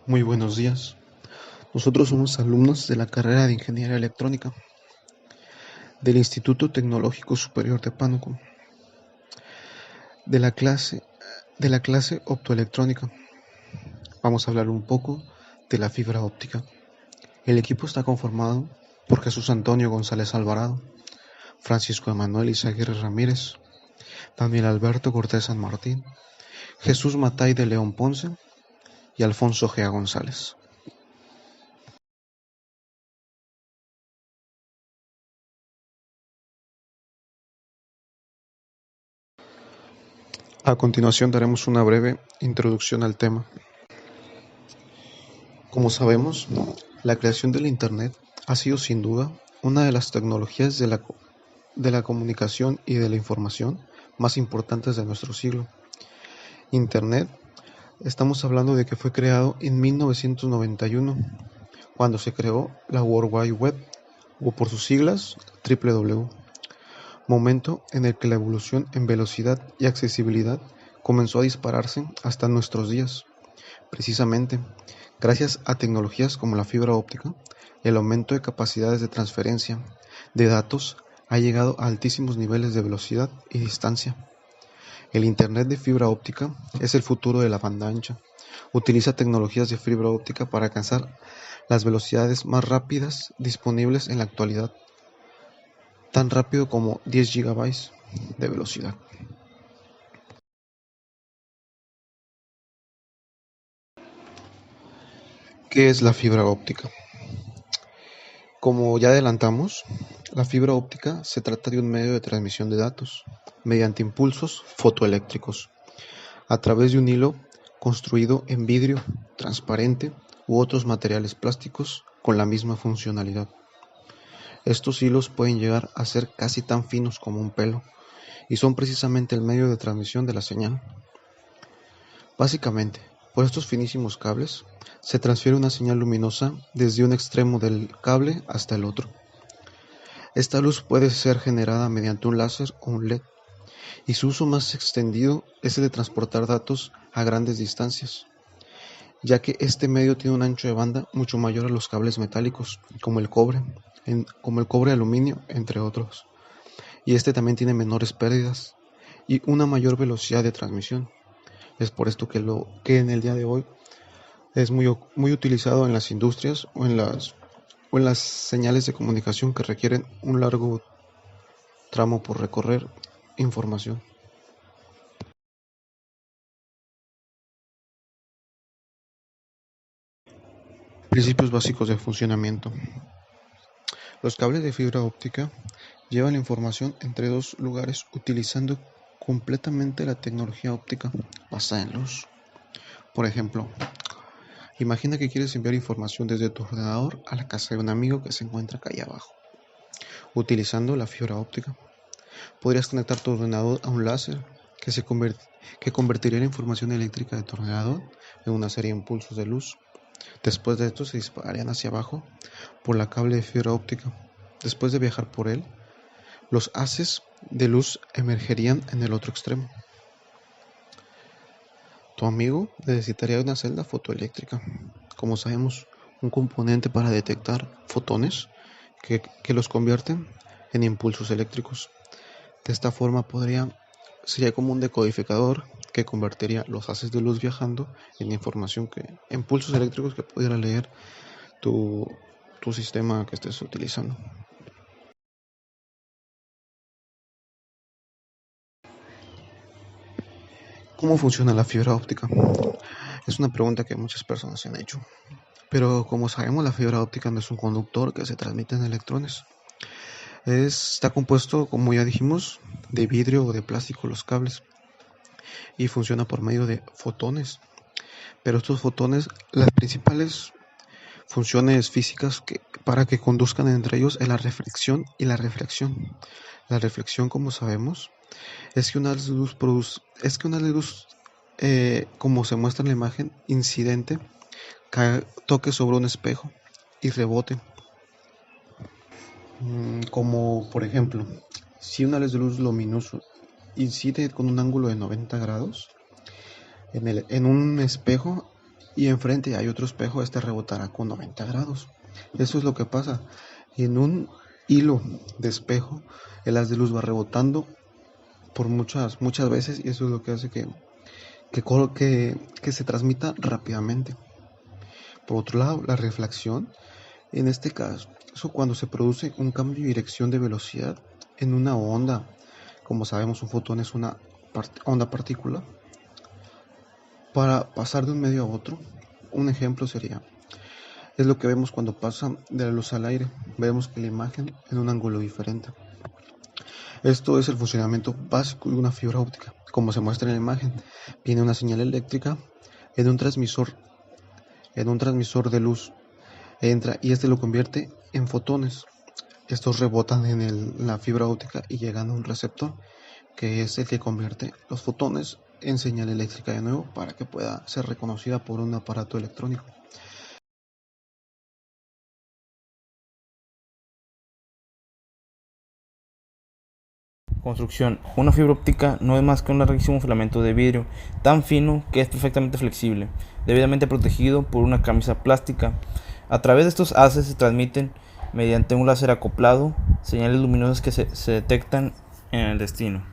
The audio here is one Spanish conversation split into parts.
Muy buenos días. Nosotros somos alumnos de la carrera de Ingeniería Electrónica del Instituto Tecnológico Superior de Pánuco, de la clase Optoelectrónica. Vamos a hablar un poco de la fibra óptica. El equipo está conformado por Jesús Antonio González Alvarado, Francisco Emanuel Izaguirre Ramírez, Daniel Alberto Cortés San Martín, Jesús Matay de León Ponce y Alfonso Gea González. A continuación daremos una breve introducción al tema. Como sabemos, la creación del Internet ha sido sin duda una de las tecnologías de la comunicación y de la información más importantes de nuestro siglo. Internet, estamos hablando de que fue creado en 1991, cuando se creó la World Wide Web, o por sus siglas, WWW, momento en el que la evolución en velocidad y accesibilidad comenzó a dispararse hasta nuestros días. Precisamente, gracias a tecnologías como la fibra óptica, el aumento de capacidades de transferencia de datos ha llegado a altísimos niveles de velocidad y distancia. El Internet de fibra óptica es el futuro de la banda ancha. Utiliza tecnologías de fibra óptica para alcanzar las velocidades más rápidas disponibles en la actualidad, tan rápido como 10 GB de velocidad. ¿Qué es la fibra óptica? Como ya adelantamos, la fibra óptica se trata de un medio de transmisión de datos mediante impulsos fotoeléctricos a través de un hilo construido en vidrio transparente u otros materiales plásticos con la misma funcionalidad. Estos hilos pueden llegar a ser casi tan finos como un pelo y son precisamente el medio de transmisión de la señal. Básicamente, por estos finísimos cables se transfiere una señal luminosa desde un extremo del cable hasta el otro. Esta luz puede ser generada mediante un láser o un LED, y su uso más extendido es el de transportar datos a grandes distancias, ya que este medio tiene un ancho de banda mucho mayor a los cables metálicos, como el cobre aluminio, entre otros, y este también tiene menores pérdidas y una mayor velocidad de transmisión. Es por esto que en el día de hoy es muy utilizado en las industrias o en las señales de comunicación que requieren un largo tramo por recorrer información. Principios básicos de funcionamiento. Los cables de fibra óptica llevan la información entre dos lugares utilizando completamente la tecnología óptica basada en luz. Por ejemplo, imagina que quieres enviar información desde tu ordenador a la casa de un amigo que se encuentra acá abajo, utilizando la fibra óptica. Podrías conectar tu ordenador a un láser que convertiría la información eléctrica de tu ordenador en una serie de impulsos de luz. Después de esto se dispararían hacia abajo por la cable de fibra óptica. Después de viajar por él, los haces de luz emergerían en el otro extremo. Tu amigo necesitaría una celda fotoeléctrica, como sabemos, un componente para detectar fotones que los convierten en impulsos eléctricos. De esta forma sería como un decodificador que convertiría los haces de luz viajando en impulsos eléctricos que pudiera leer tu, tu sistema que estés utilizando. ¿Cómo funciona la fibra óptica? Es una pregunta que muchas personas se han hecho. Pero como sabemos, la fibra óptica no es un conductor que se transmite en electrones. Está compuesto, como ya dijimos, de vidrio o de plástico los cables y funciona por medio de fotones. Pero estos fotones, las principales funciones físicas para que conduzcan entre ellos es la reflexión y la refracción. La reflexión, como sabemos, es que una luz, como se muestra en la imagen, incidente, toque sobre un espejo y rebote. Como por ejemplo, si una luz luminoso incide con un ángulo de 90 grados en un espejo, y enfrente hay otro espejo, este rebotará con 90 grados. Eso es lo que pasa. En un hilo de espejo, el haz de luz va rebotando por muchas veces y eso es lo que hace que se transmita rápidamente. Por otro lado, la reflexión, en este caso, cuando se produce un cambio de dirección de velocidad en una onda, como sabemos un fotón es una onda partícula, para pasar de un medio a otro, un ejemplo es lo que vemos cuando pasa de la luz al aire, vemos que la imagen en un ángulo diferente. Esto es el funcionamiento básico de una fibra óptica. Como se muestra en la imagen, viene una señal eléctrica en un transmisor de luz, entra y este lo convierte en fotones. Estos rebotan en la fibra óptica y llegan a un receptor, que es el que convierte los fotones en señal eléctrica de nuevo para que pueda ser reconocida por un aparato electrónico. Construcción. Una fibra óptica no es más que un larguísimo filamento de vidrio, tan fino que es perfectamente flexible, debidamente protegido por una camisa plástica. A través de estos haces se transmiten, mediante un láser acoplado, señales luminosas que se detectan en el destino.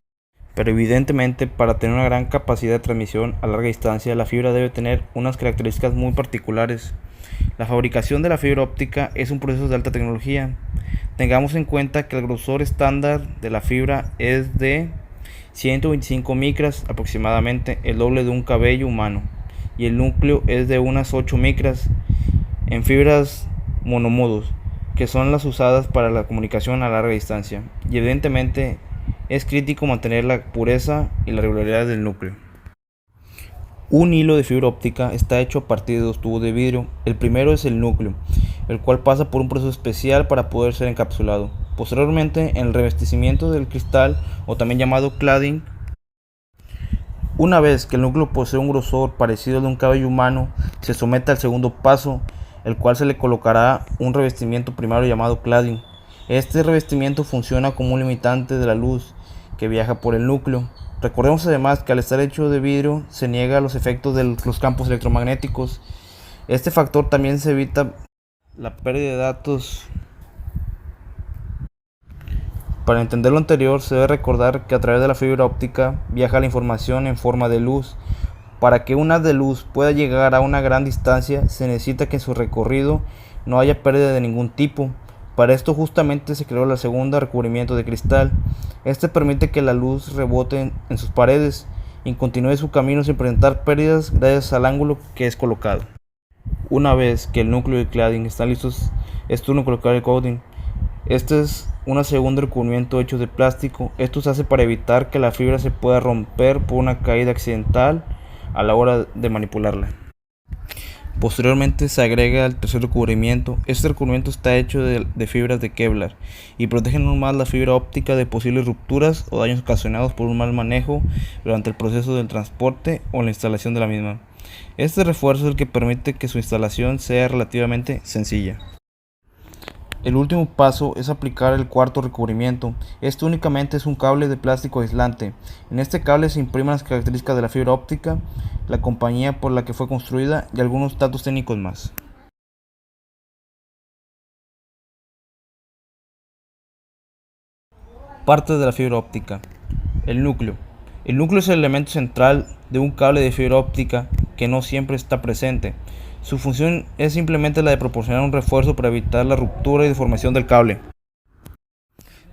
Pero evidentemente, para tener una gran capacidad de transmisión a larga distancia, la fibra debe tener unas características muy particulares. La fabricación de la fibra óptica es un proceso de alta tecnología. Tengamos en cuenta que el grosor estándar de la fibra es de 125 micras, aproximadamente el doble de un cabello humano, y el núcleo es de unas 8 micras en fibras monomodos, que son las usadas para la comunicación a larga distancia, y evidentemente es crítico mantener la pureza y la regularidad del núcleo. Un hilo de fibra óptica está hecho a partir de dos tubos de vidrio. El primero es el núcleo, el cual pasa por un proceso especial para poder ser encapsulado. Posteriormente, en el revestimiento del cristal, o también llamado cladding. Una vez que el núcleo posee un grosor parecido al de un cabello humano, se somete al segundo paso, el cual se le colocará un revestimiento primario llamado cladding. Este revestimiento funciona como un limitante de la luz que viaja por el núcleo. Recordemos además que al estar hecho de vidrio se niega los efectos de los campos electromagnéticos. Este factor también se evita la pérdida de datos. Para entender lo anterior se debe recordar que a través de la fibra óptica viaja la información en forma de luz. Para que un haz de luz pueda llegar a una gran distancia se necesita que en su recorrido no haya pérdida de ningún tipo. Para esto justamente se creó la segunda recubrimiento de cristal. Este permite que la luz rebote en sus paredes y continúe su camino sin presentar pérdidas gracias al ángulo que es colocado. Una vez que el núcleo y el cladding están listos, es turno de colocar el coating. Este es un segundo recubrimiento hecho de plástico. Esto se hace para evitar que la fibra se pueda romper por una caída accidental a la hora de manipularla. Posteriormente se agrega el tercer recubrimiento. Este recubrimiento está hecho de fibras de Kevlar y protege aún más la fibra óptica de posibles rupturas o daños ocasionados por un mal manejo durante el proceso del transporte o la instalación de la misma. Este refuerzo es el que permite que su instalación sea relativamente sencilla. El último paso es aplicar el cuarto recubrimiento. Este únicamente es un cable de plástico aislante. En este cable se imprimen las características de la fibra óptica, la compañía por la que fue construida y algunos datos técnicos más. Partes de la fibra óptica. El núcleo. El núcleo es el elemento central de un cable de fibra óptica que no siempre está presente. Su función es simplemente la de proporcionar un refuerzo para evitar la ruptura y deformación del cable.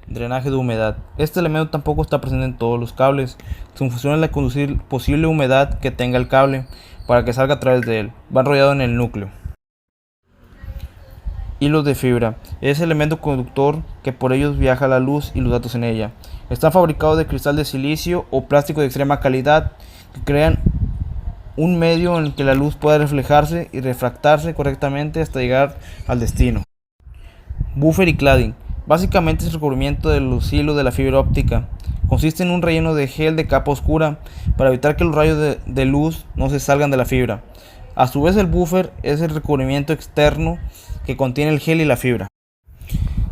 Drenaje de humedad. Este elemento tampoco está presente en todos los cables. Su función es la de conducir posible humedad que tenga el cable para que salga a través de él. Va enrollado en el núcleo. Hilos de fibra. Es el elemento conductor que por ellos viaja la luz y los datos en ella. Están fabricados de cristal de silicio o plástico de extrema calidad que crean un medio en el que la luz pueda reflejarse y refractarse correctamente hasta llegar al destino. Buffer y cladding. Básicamente es el recubrimiento de los hilos de la fibra óptica. Consiste en un relleno de gel de capa oscura para evitar que los rayos de luz no se salgan de la fibra. A su vez el buffer es el recubrimiento externo que contiene el gel y la fibra.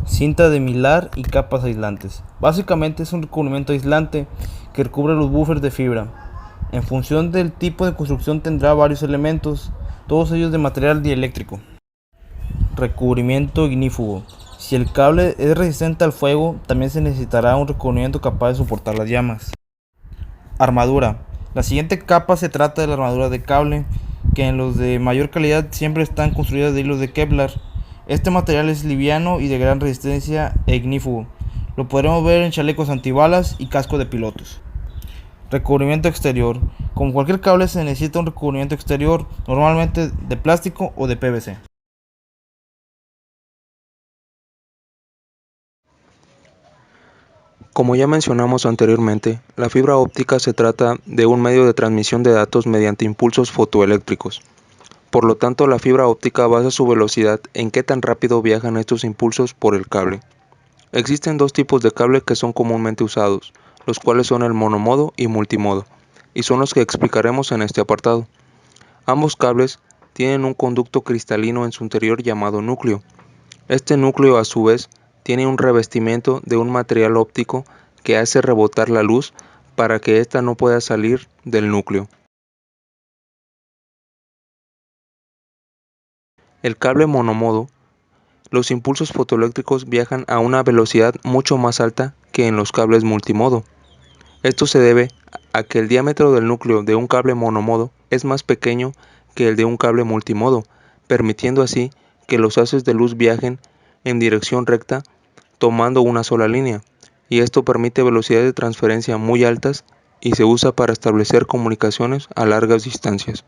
Cinta de Mylar y capas aislantes. Básicamente es un recubrimiento aislante que recubre los buffers de fibra. En función del tipo de construcción tendrá varios elementos. todos ellos de material dieléctrico. Recubrimiento ignífugo. Si el cable es resistente al fuego, también se necesitará un recubrimiento capaz de soportar las llamas. Armadura. La siguiente capa se trata de la armadura de cable, que en los de mayor calidad siempre están construidas de hilos de Kevlar. Este material es liviano y de gran resistencia e ignífugo. Lo podremos ver en chalecos antibalas y casco de pilotos. Recubrimiento exterior. Como cualquier cable se necesita un recubrimiento exterior, normalmente de plástico o de PVC. Como ya mencionamos anteriormente, la fibra óptica se trata de un medio de transmisión de datos mediante impulsos fotoeléctricos. Por lo tanto, la fibra óptica basa su velocidad en qué tan rápido viajan estos impulsos por el cable. Existen dos tipos de cable que son comúnmente usados, los cuales son el monomodo y multimodo, y son los que explicaremos en este apartado. Ambos cables tienen un conducto cristalino en su interior llamado núcleo. Este núcleo, a su vez, tiene un revestimiento de un material óptico que hace rebotar la luz para que ésta no pueda salir del núcleo. El cable monomodo, los impulsos fotoeléctricos viajan a una velocidad mucho más alta que en los cables multimodo. Esto se debe a que el diámetro del núcleo de un cable monomodo es más pequeño que el de un cable multimodo, permitiendo así que los haces de luz viajen en dirección recta tomando una sola línea, y esto permite velocidades de transferencia muy altas y se usa para establecer comunicaciones a largas distancias.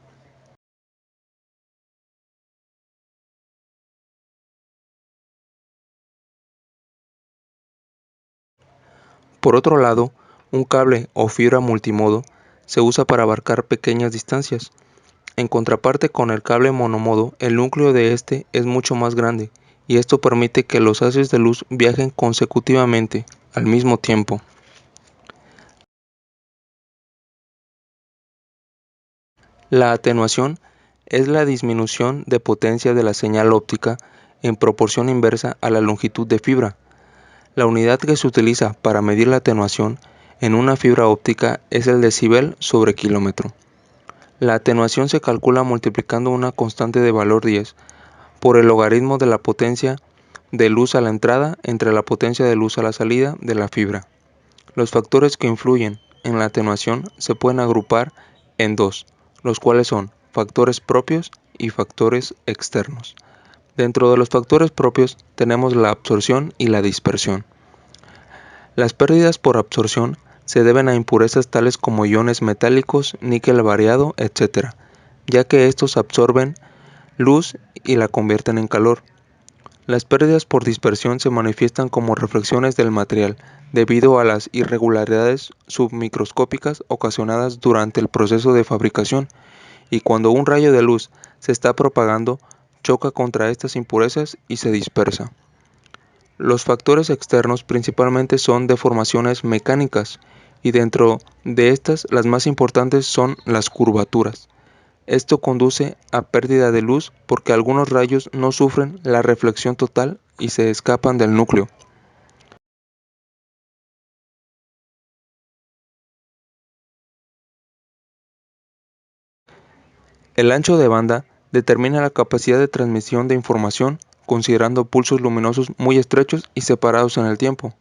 Por otro lado, un cable o fibra multimodo se usa para abarcar pequeñas distancias. En contraparte con el cable monomodo, el núcleo de este es mucho más grande, y esto permite que los haces de luz viajen consecutivamente al mismo tiempo. La atenuación es la disminución de potencia de la señal óptica en proporción inversa a la longitud de fibra. La unidad que se utiliza para medir la atenuación en una fibra óptica es el decibel sobre kilómetro. La atenuación se calcula multiplicando una constante de valor 10 por el logaritmo de la potencia de luz a la entrada entre la potencia de luz a la salida de la fibra. Los factores que influyen en la atenuación se pueden agrupar en dos, los cuales son factores propios y factores externos. Dentro de los factores propios tenemos la absorción y la dispersión. Las pérdidas por absorción se deben a impurezas tales como iones metálicos, níquel variado, etc., ya que estos absorben luz y la convierten en calor. Las pérdidas por dispersión se manifiestan como reflexiones del material debido a las irregularidades submicroscópicas ocasionadas durante el proceso de fabricación, y cuando un rayo de luz se está propagando, choca contra estas impurezas y se dispersa. Los factores externos principalmente son deformaciones mecánicas, y dentro de estas las más importantes son las curvaturas. Esto conduce a pérdida de luz porque algunos rayos no sufren la reflexión total y se escapan del núcleo. El ancho de banda determina la capacidad de transmisión de información considerando pulsos luminosos muy estrechos y separados en el tiempo.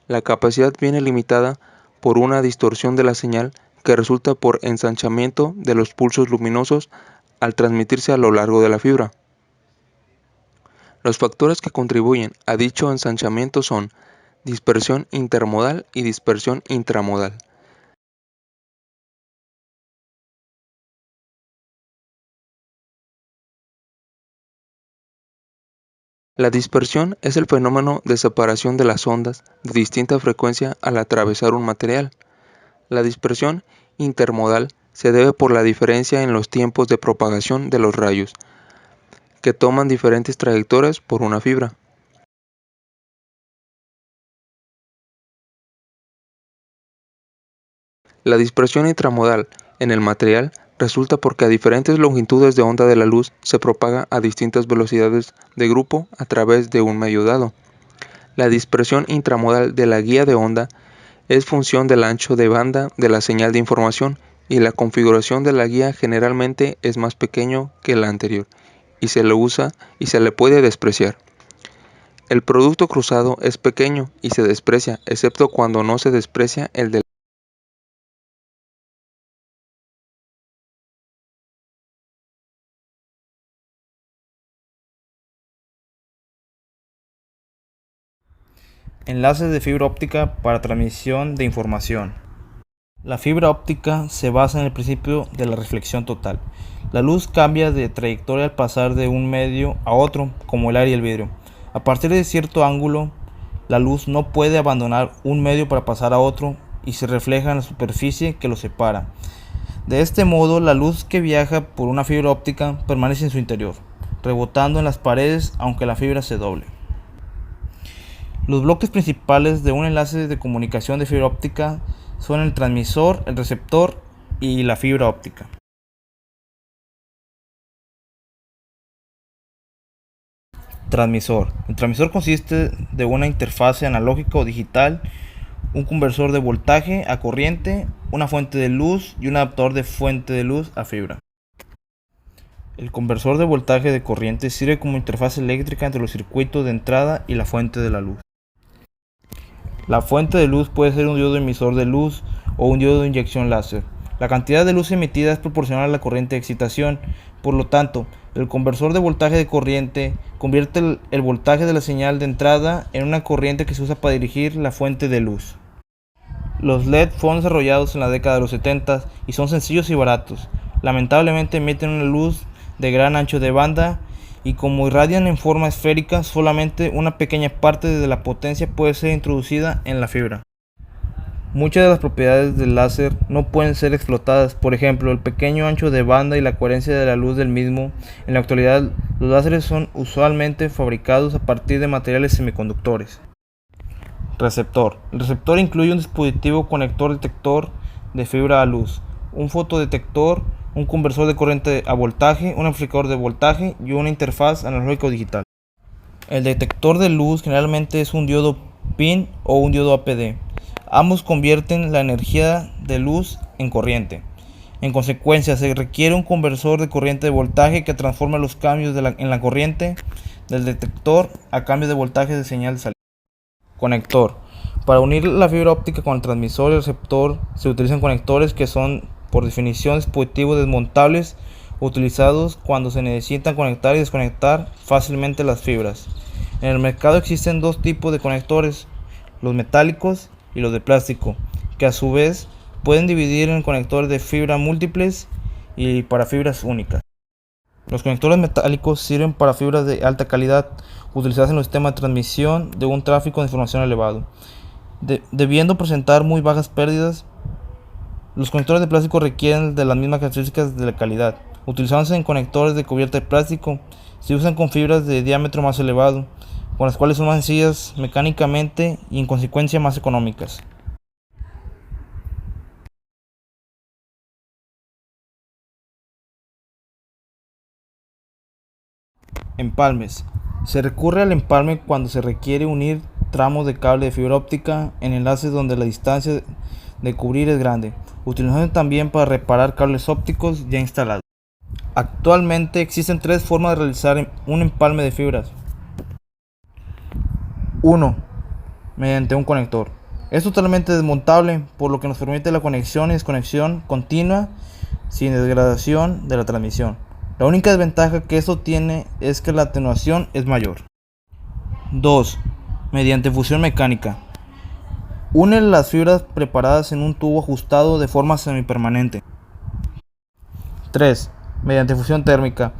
La capacidad viene limitada por una distorsión de la señal que resulta por ensanchamiento de los pulsos luminosos al transmitirse a lo largo de la fibra. Los factores que contribuyen a dicho ensanchamiento son dispersión intermodal y dispersión intramodal. La dispersión es el fenómeno de separación de las ondas de distinta frecuencia al atravesar un material. La dispersión intermodal se debe por la diferencia en los tiempos de propagación de los rayos, que toman diferentes trayectorias por una fibra. La dispersión intramodal en el material resulta porque a diferentes longitudes de onda de la luz se propaga a distintas velocidades de grupo a través de un medio dado. La dispersión intramodal de la guía de onda es función del ancho de banda de la señal de información y la configuración de la guía generalmente es más pequeño que la anterior y se le usa y se le puede despreciar. El producto cruzado es pequeño y se desprecia, excepto cuando no se desprecia el de Enlaces de fibra óptica para transmisión de información. La fibra óptica se basa en el principio de la reflexión total. La luz cambia de trayectoria al pasar de un medio a otro, como el aire y el vidrio. A partir de cierto ángulo, la luz no puede abandonar un medio para pasar a otro y se refleja en la superficie que lo separa. De este modo, la luz que viaja por una fibra óptica permanece en su interior, rebotando en las paredes aunque la fibra se doble. Los bloques principales de un enlace de comunicación de fibra óptica son el transmisor, el receptor y la fibra óptica. Transmisor. El transmisor consiste de una interfase analógica o digital, un conversor de voltaje a corriente, una fuente de luz y un adaptador de fuente de luz a fibra. El conversor de voltaje de corriente sirve como interfaz eléctrica entre los circuitos de entrada y la fuente de la luz. La fuente de luz puede ser un diodo emisor de luz o un diodo de inyección láser. La cantidad de luz emitida es proporcional a la corriente de excitación. Por lo tanto, el conversor de voltaje de corriente convierte el voltaje de la señal de entrada en una corriente que se usa para dirigir la fuente de luz. Los LED fueron desarrollados en la década de los 70 y son sencillos y baratos. Lamentablemente emiten una luz de gran ancho de banda y como irradian en forma esférica, solamente una pequeña parte de la potencia puede ser introducida en la fibra. Muchas de las propiedades del láser no pueden ser explotadas, por ejemplo, el pequeño ancho de banda y la coherencia de la luz del mismo. En la actualidad, los láseres son usualmente fabricados a partir de materiales semiconductores. Receptor. El receptor incluye un dispositivo conector detector de fibra a luz, un fotodetector, un conversor de corriente a voltaje, un amplificador de voltaje y una interfaz analógica o digital. El detector de luz generalmente es un diodo PIN o un diodo APD. Ambos convierten la energía de luz en corriente. En consecuencia, se requiere un conversor de corriente de voltaje que transforma los cambios en la corriente del detector a cambios de voltaje de señal de salida. Conector. Para unir la fibra óptica con el transmisor y el receptor se utilizan conectores que son por definición dispositivos desmontables utilizados cuando se necesitan conectar y desconectar fácilmente las fibras. En el mercado existen dos tipos de conectores, los metálicos y los de plástico, que a su vez pueden dividir en conectores de fibra múltiples y para fibras únicas. Los conectores metálicos sirven para fibras de alta calidad utilizadas en los sistemas de transmisión de un tráfico de información elevado. Debiendo presentar muy bajas pérdidas, los conectores de plástico requieren de las mismas características de la calidad. Utilizándose en conectores de cubierta de plástico, se usan con fibras de diámetro más elevado, con las cuales son más sencillas mecánicamente y en consecuencia más económicas. Empalmes. Se recurre al empalme cuando se requiere unir tramos de cable de fibra óptica en enlaces donde la distancia de cubrir es grande, utilizando también para reparar cables ópticos ya instalados. Actualmente existen tres formas de realizar un empalme de fibras. 1. Mediante un conector. Es totalmente desmontable, por lo que nos permite la conexión y desconexión continua sin degradación de la transmisión. La única desventaja que esto tiene es que la atenuación es mayor. 2. Mediante fusión mecánica. Une las fibras preparadas en un tubo ajustado de forma semipermanente. 3. Mediante fusión térmica.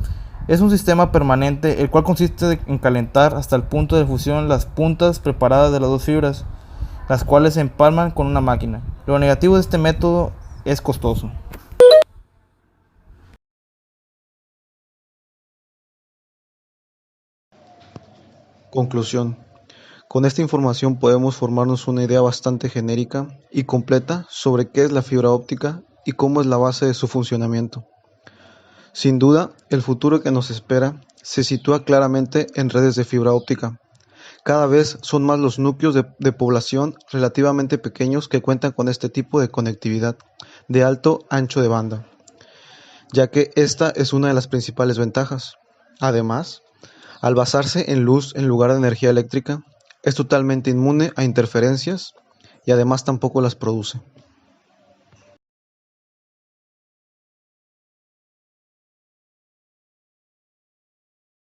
Es un sistema permanente el cual consiste en calentar hasta el punto de fusión las puntas preparadas de las dos fibras, las cuales se empalman con una máquina. Lo negativo de este método es costoso. Conclusión. Con esta información podemos formarnos una idea bastante genérica y completa sobre qué es la fibra óptica y cómo es la base de su funcionamiento. Sin duda, el futuro que nos espera se sitúa claramente en redes de fibra óptica. Cada vez son más los núcleos de población relativamente pequeños que cuentan con este tipo de conectividad, de alto ancho de banda, ya que esta es una de las principales ventajas. Además, al basarse en luz en lugar de energía eléctrica, es totalmente inmune a interferencias y además tampoco las produce.